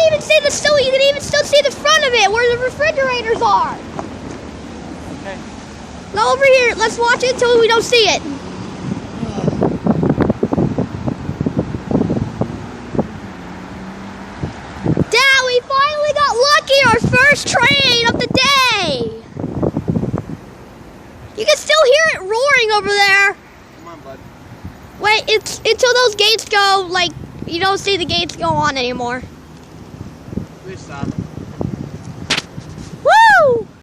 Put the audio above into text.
even see the still. You can even still see the front of it, where the refrigerators are. Okay. Go over here. Let's watch it until we don't see it. Dad, we finally got lucky. Our first train of the day. You can still hear it roaring over there. Come on, bud. Wait, it's until those gates go, like, you don't see the gates go on anymore. Please stop.